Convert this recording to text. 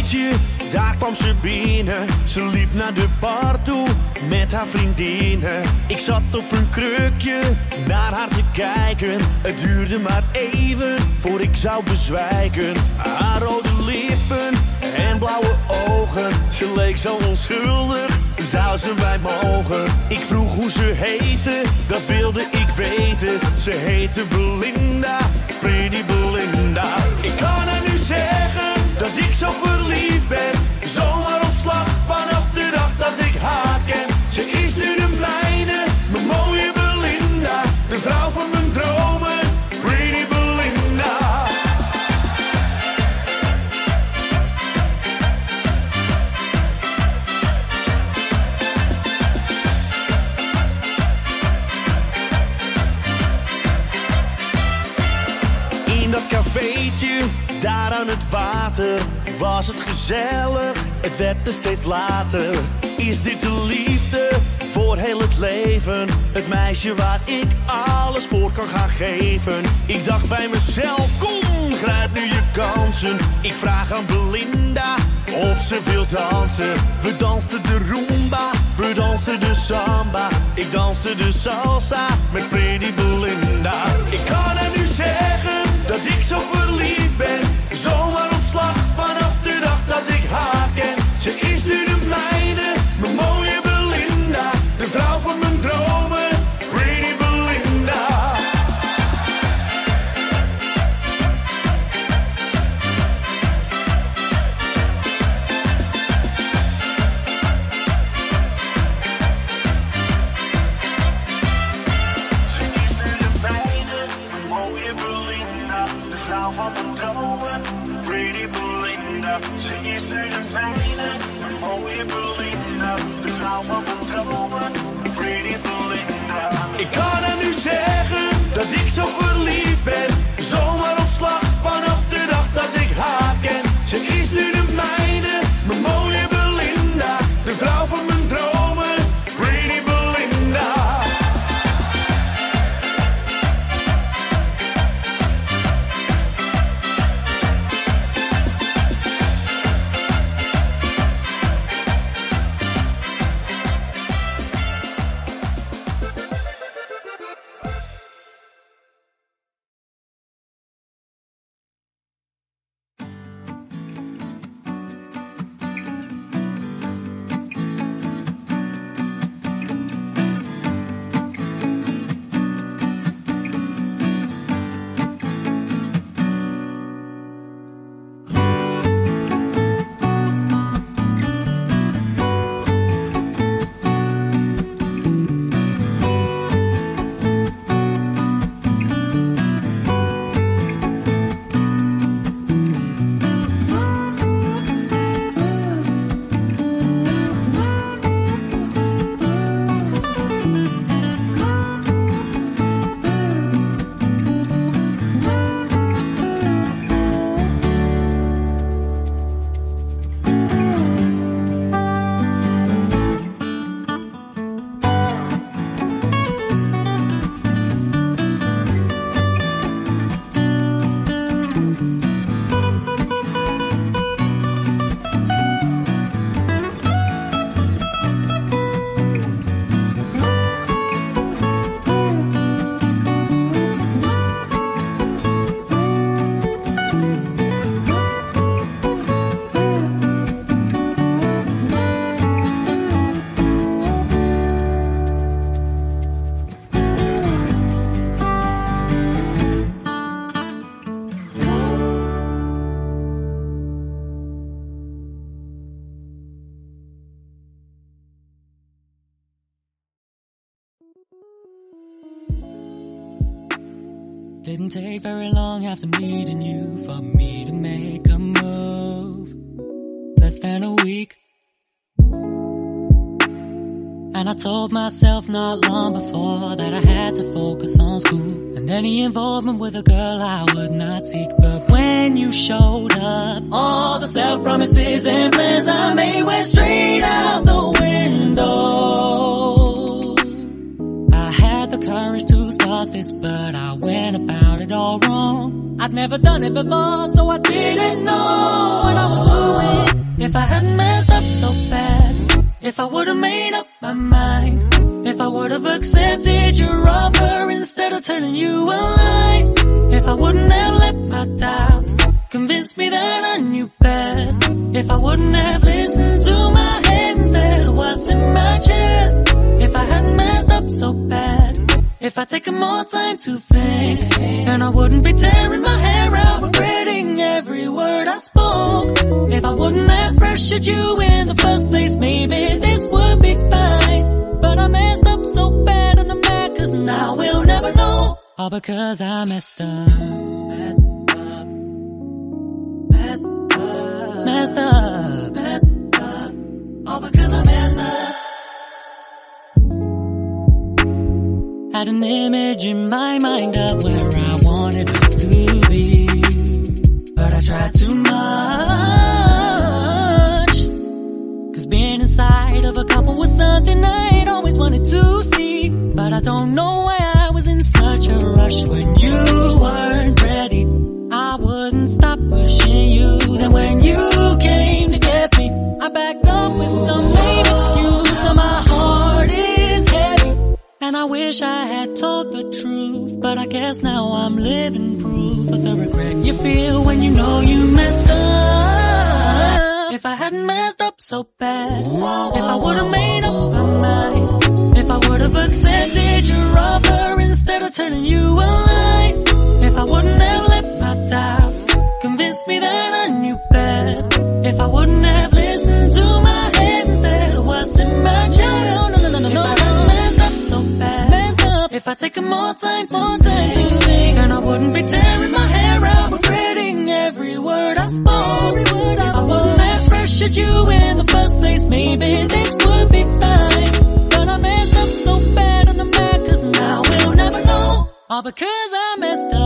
cafeetje, daar kwam ze binnen. Ze liep naar de bar toe met haar vriendinnen. Ik zat op een krukje naar haar te kijken. Het duurde maar even voor ik zou bezwijken. Haar rode lippen en blauwe ogen, ze leek zo onschuldig, zou ze mij mogen? Ik vroeg hoe ze heette, dat wilde ik weten. Ze heette Belinda, Pretty Belinda. Ik kan haar nu zeggen dat ik zo verliefd ben, zomaar op slag vanaf de dag dat ik haar ken. Ze is nu de mijne, mijn mooie Belinda, de vrouw van mijn dromen, Pretty Belinda. In dat cafeetje, daar aan het water, was het gezellig, het werd er steeds later. Is dit de liefde voor heel het leven? Het meisje waar ik alles voor kan gaan geven. Ik dacht bij mezelf, kom, grijp nu je kansen. Ik vraag aan Belinda of ze wil dansen. We dansten de rumba, we dansten de samba. Ik danste de salsa met Pretty Belinda. Ik kan haar nu zeggen dat ik zo verliefd ben, zomaar op slag vanaf de dag dat ik haar ken. Ze is nu de mijne, mijn mooie Belinda, de vrouw van mijn dromen, Pretty Belinda. Ze is nu de mijne, mijn mooie Belinda, de vrouw van mijn dromen, Pretty Belinda. Ze is nu de mijne, mijn mooie Belinda, de vrouw van mijn dromen, Pretty Belinda. Ik kan haar nu zeggen dat ik zo verliefd ben, zomaar op slag vanaf de dag dat ik haar ken. Ze is nu de mijne, mijn mooie Belinda, de vrouw van mijn dromen, Pretty Belinda. Didn't take very long after meeting you for me to make a move. Less than a week. And I told myself not long before that I had to focus on school. And any involvement with a girl I would not seek. But when you showed up, all the self-promises and plans I made went straight out the window. I had the courage to start this, but I went about it all wrong. I'd never done it before, so I didn't know what I was doing. If I hadn't messed up so bad, if I would've made up my mind, if I would've accepted your offer instead of turning you a lie, if I wouldn't have let my doubts convince me that I knew best, if I wouldn't have listened to my head instead of what's in my chest, if I hadn't messed up so bad, if I'd taken more time to think, then I wouldn't be tearing my hair out, regretting every word I spoke. If I wouldn't have pressured you in the first place, maybe this would be fine. But I messed up so bad and I'm mad, cause now we'll never know. All because I messed up. Messed up. Messed up. Messed up. Messed up. All because I messed up. Had an image in my mind of where I wanted us to be, but I tried too much, cause being inside of a couple was something I'd always wanted to see. But I don't know why I was in such a rush when you weren't ready. I wouldn't stop pushing you, then when you came to get me, I backed up with some lame excuse. Now my heart is heavy, and I wish I had told the truth, but I guess now I'm living proof of the regret you feel when you know you messed up. If I hadn't messed up so bad, if I would've made up my mind, if I would've accepted your offer instead of turning you a lie, if I wouldn't have let my doubts convince me that I knew best, if I wouldn't have listened to my head instead of what's in my chest, if I'd taken more time to think, then I wouldn't be tearing my hair out, regretting every word I spoke. If I wouldn't have pressured you in the first place, maybe this would be fine. But I messed up so bad and I'm mad, cause now we'll never know. All because I messed up.